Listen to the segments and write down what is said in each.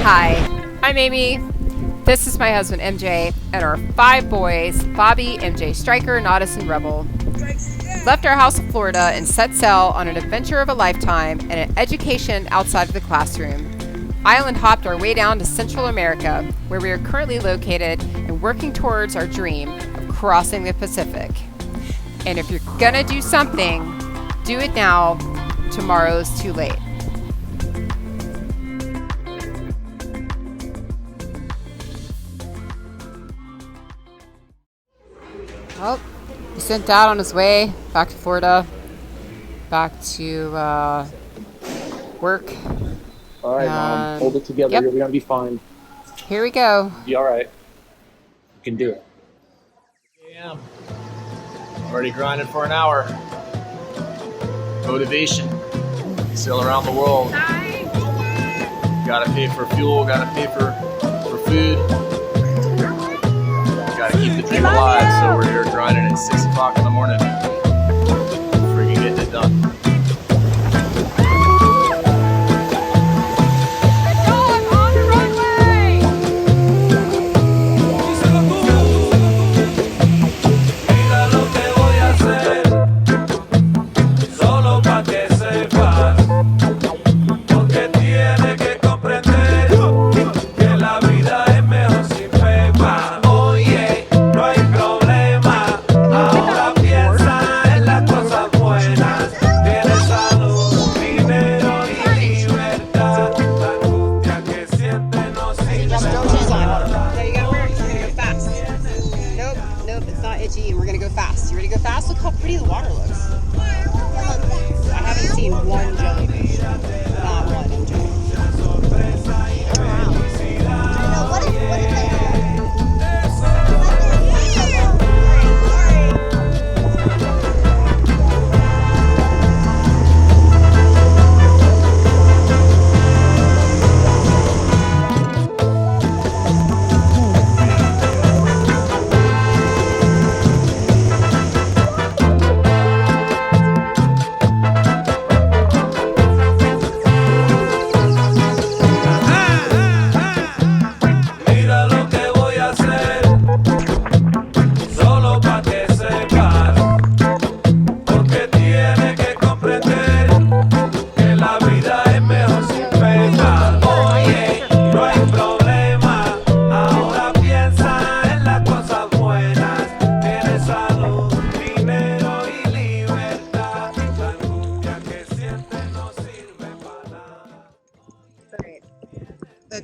Hi, I'm Amy. This is my husband MJ and our 5 boys, Bobby, MJ Striker, Nodus, and Rebel. Left our house in Florida and set sail on an adventure of a lifetime and an education outside of the classroom. Island hopped our way down to Central America, where we are currently located and working towards our dream of crossing the Pacific. And if you're gonna do something, do it now. Tomorrow's too late. Well, he sent Dad on his way back to Florida, back to work. All right, Mom, hold it together. Yep. You're gonna be fine. Here we go. Be all right. You can do it. Yeah. Already grinding for an hour. Motivation. Sail around the world. Gotta pay for fuel, gotta pay for food. Gotta keep the dream alive, so we're here grinding at 6 o'clock in the morning. Freaking getting it done. And we're gonna go fast. You ready to go fast? Look how pretty the water looks. I haven't seen one jellyfish. Not one, MJ.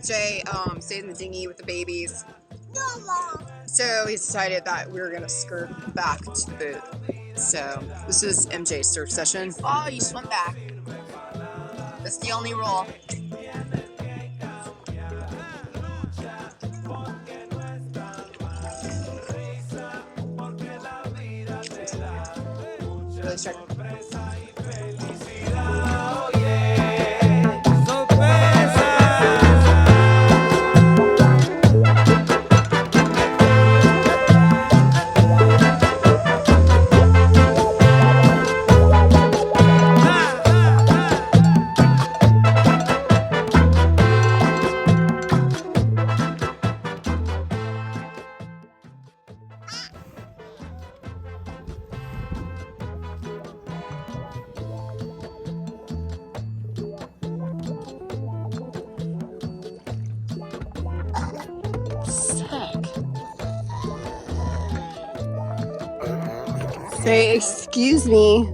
Jay stayed in the dinghy with the babies. So he decided that we were gonna skirt back to the boat. So this is MJ's surf session. Oh, you swim back. That's the only rule. Really start. Say excuse me.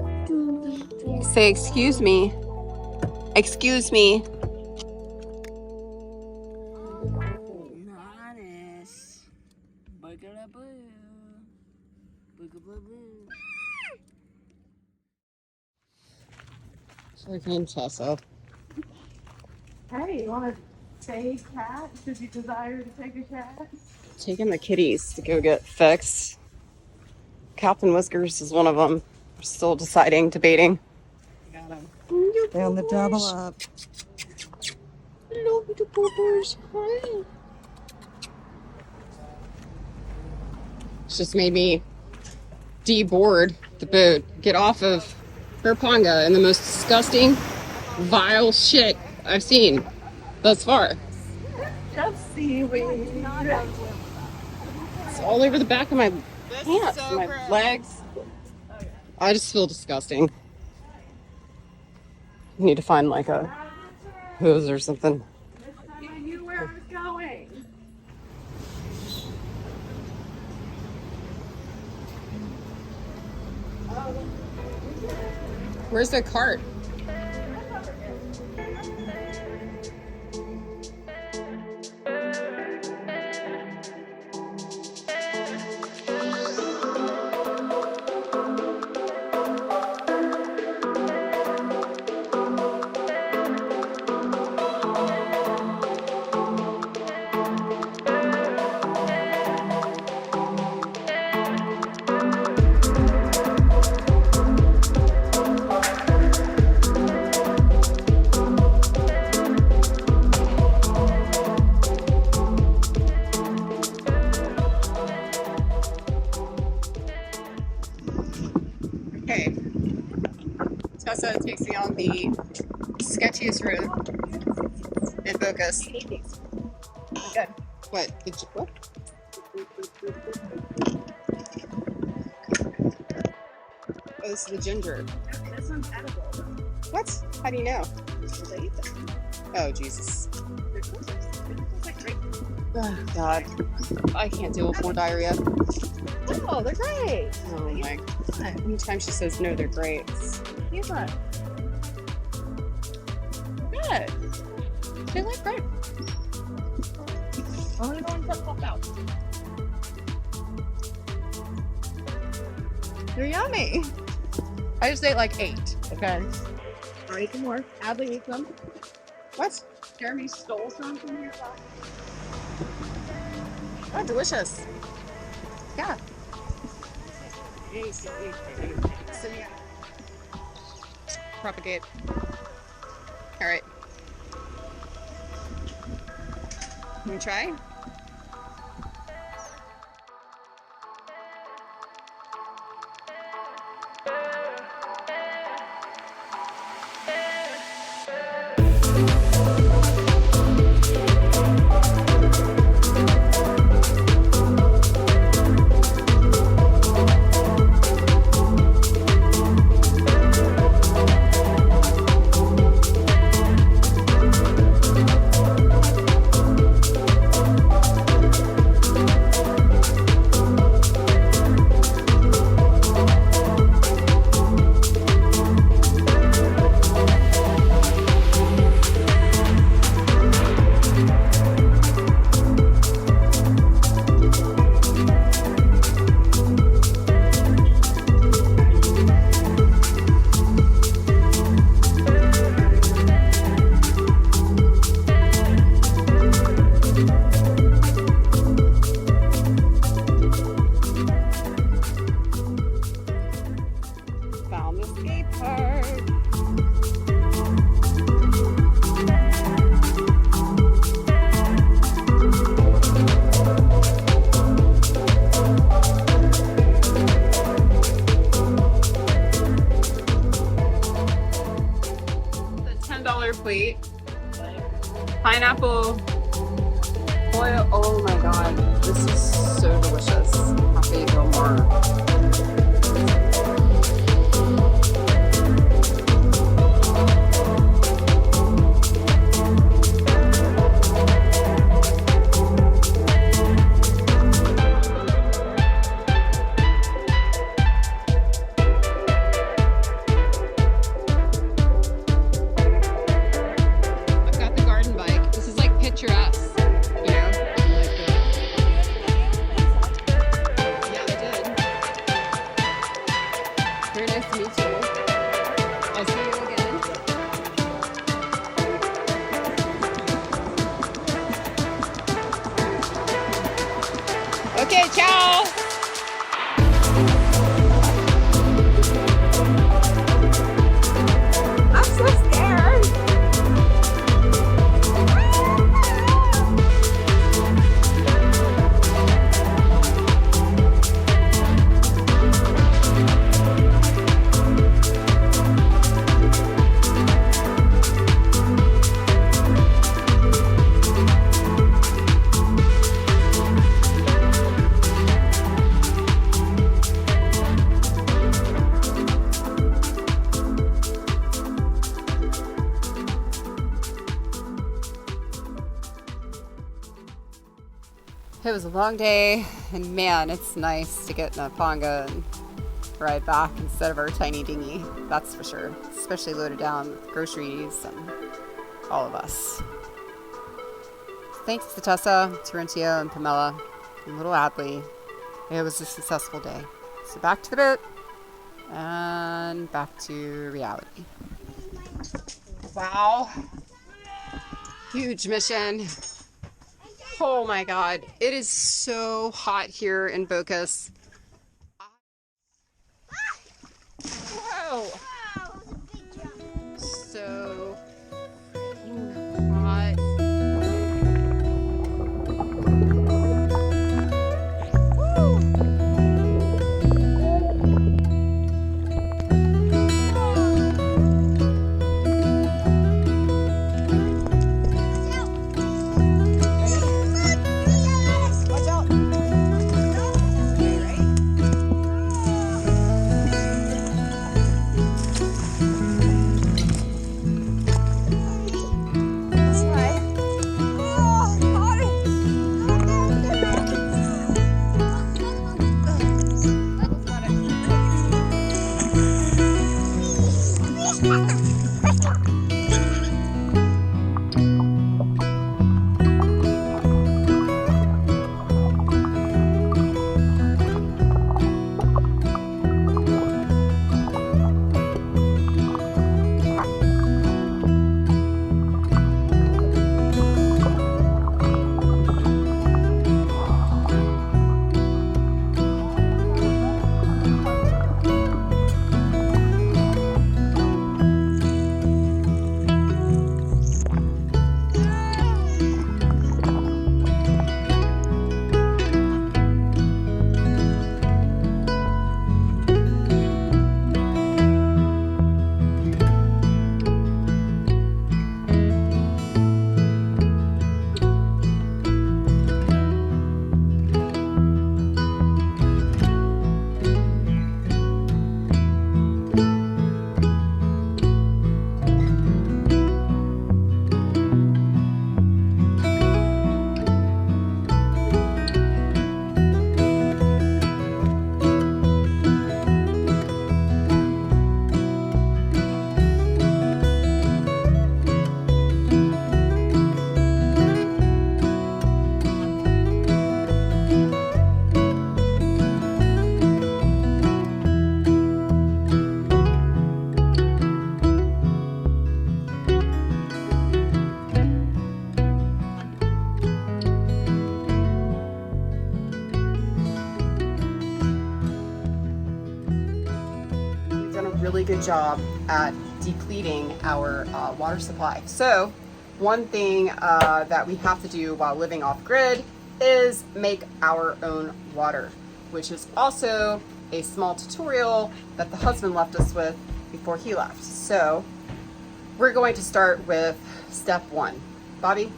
Say excuse me. Excuse me. Sorry, Tessa. Hey, you want to take a cat? Should you desire to take a cat? Taking the kitties to go get fixed. Captain Whiskers is one of them. We're still deciding, debating. Got him. They're on the double up. Hello, little poopers. Hi. It's just made me deboard the boat. Get off of Herponga and the most disgusting, vile shit I've seen thus far. That's seaweed. It's all over the back of my pants, so my gross. legs. I just feel disgusting. I need to find like a hose or something. I knew where I was going. Where's the cart? Okay. Tessa takes me on the sketchiest road in Bocas. Good. What? Did you, what? Oh, this is the ginger. This one's edible. What? How do you know? Oh, Jesus. Oh, God. I can't deal with more diarrhea. Oh, they're great. Oh, my God. Anytime she says no, they're great. These ones. Good. They look great. Only the ones that pop out. They're yummy. I just ate like 8. Okay. Or eat them more. Adley eats them. What? Jeremy stole some from your box. Oh, delicious. Yeah. So, yeah. Propagate. All right. Can we try? Found the skate park. The $10 plate. Pineapple oil. Oh my God. This is so delicious. Happy to go more. I've got the garden bike. This is like picturesque, you know? Yeah, I did. Very nice to meet you. I'll see you again. Okay, ciao! I'm so scared. It was a long day, and man, it's nice to get in a panga and ride back instead of our tiny dinghy. That's for sure. Especially loaded down with groceries and all of us. Thanks to Tessa, Terentio, and Pamela, and little Adley. It was a successful day. So back to the boat and back to reality. Wow. Huge mission. Oh my God. It is so hot here in Bocas. Whoa. So freaking hot. Really good job at depleting our water supply. So one thing that we have to do while living off grid is make our own water, which is also a small tutorial that the husband left us with before he left. So we're going to start with step one. Bobby,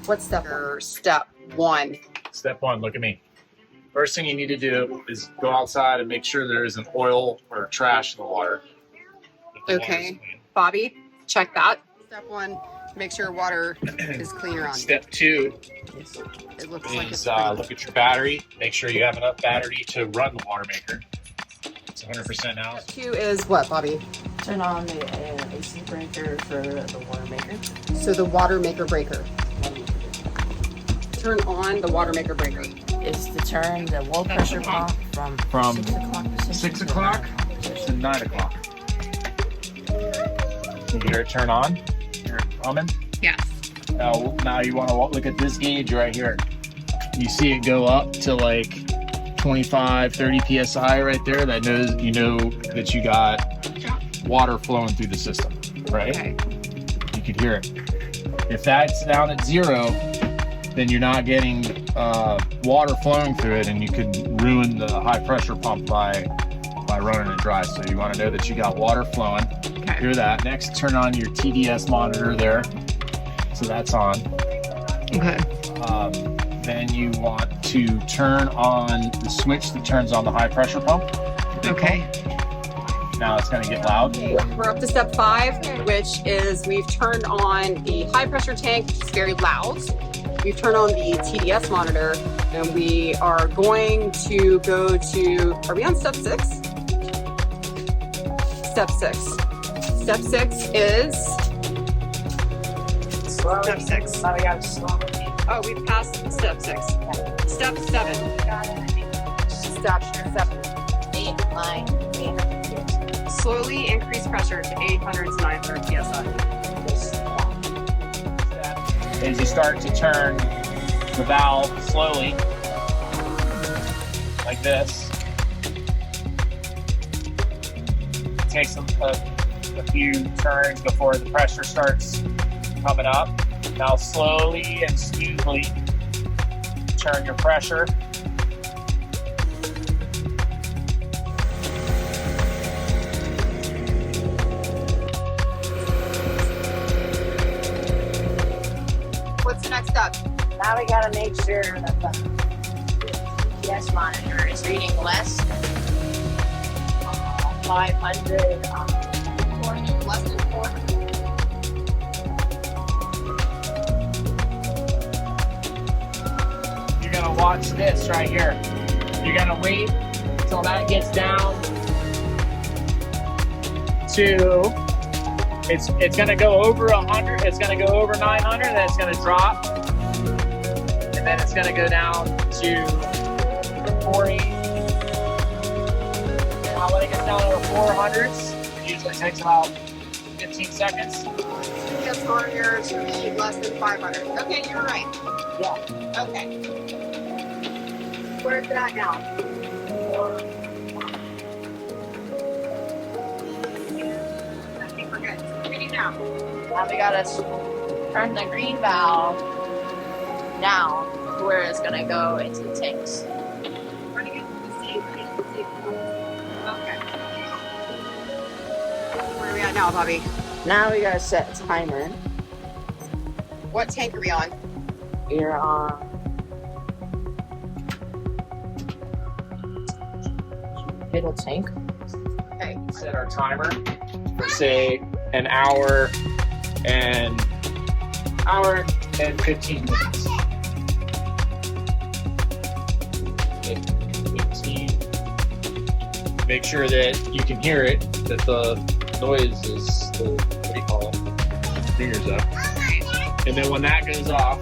what's step one? Step one. Step one, look at me. First thing you need to do is go outside and make sure there isn't oil or trash in the water. Okay, Bobby, check that. Step one, make sure water is clean around you. Step two It looks like it's is look at your battery. Make sure you have enough battery to run the water maker. It's 100% now. Step two is what, Bobby? Turn on the AC breaker for the water maker. So the water maker breaker. Turn on the water maker breaker. Is to turn the wall pressure pump from 6 o'clock to 6 o'clock to 9 o'clock. You hear it turn on? Hear it humming? Yes. Now you want to look at this gauge right here. You see it go up to like 25, 30 psi right there. That knows you know that you got water flowing through the system, right? Okay. You could hear it. If that's down at 0, then you're not getting water flowing through it, and you could ruin the high pressure pump by running it dry. So you want to know that you got water flowing. Okay. Hear that. Next, turn on your TDS monitor there. So that's on. Okay. Then you want to turn on the switch that turns on the high pressure pump. Okay. Now it's going to get loud. We're up to step 5, which is we've turned on the high pressure tank, which is very loud. We've turned on the TDS monitor, And we are going to go to, are we on step 6? Step 6. Step 6 is, step 6. Oh, we've passed step 6. Step 7. Step 7. 8, 9, 8. Slowly increase pressure to 800 to 900 psi. As you start to turn the valve slowly, like this, it takes a few turns before the pressure starts coming up. Now slowly and smoothly turn your pressure. What's the next step? Now we gotta make sure that the GPS monitor is reading less. 500. Less than 400. You're gonna watch this right here. You're gonna wait until that gets down to, it's gonna go over 100, it's gonna go over 900, then it's gonna drop, and then it's gonna go down to 40. Now when it gets down over 400s, it usually takes about 15 seconds. GPS monitor should be less than 500. Okay, you're right. Yeah. Okay. Where's that now? I think we're good. Reading now. Now we gotta turn the green valve down to where it's gonna go into the tanks. Running it to the safe. Okay. Where are we at now, Bobby? Now we gotta set a timer. What tank are we on? We're on middle tank. Okay. Set our timer for say an hour and 15 minutes. 15. Make sure that you can hear it, that the noise is the, what do you call it? Fingers up. And then when that goes off,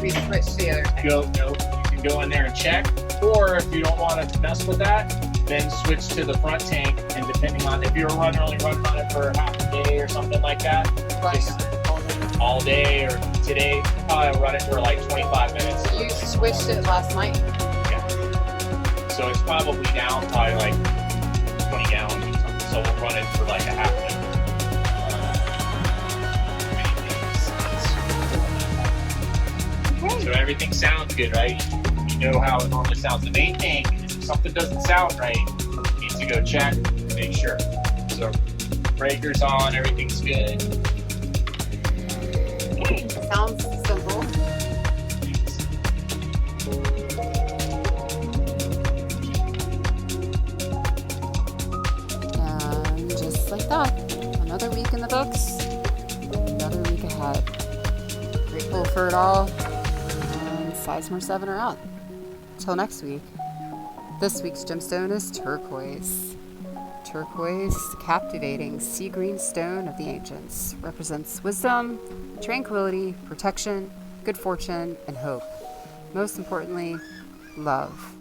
We switch to the other tank. you can go in there and check. Or if you don't want to mess with that, then switch to the front tank. And depending on if you're only running on it for half a day or something like that, just all day or today, probably run it for like 25 minutes. You switched it last night. Yeah. So it's probably down probably like 20 gallons or something. So we'll run it for like a half an hour. So everything sounds good, right? You know how it normally sounds. The main thing is if something doesn't sound right, you need to go check, make sure. So breaker's on, everything's good. Sounds simple. And just like that, another week in the books, another week ahead. Grateful for it all, and Sizemore 7 are out. Till next week. This week's gemstone is turquoise. Turquoise, captivating sea green stone of the ancients, represents wisdom, tranquility, protection, good fortune, and hope. Most importantly, love.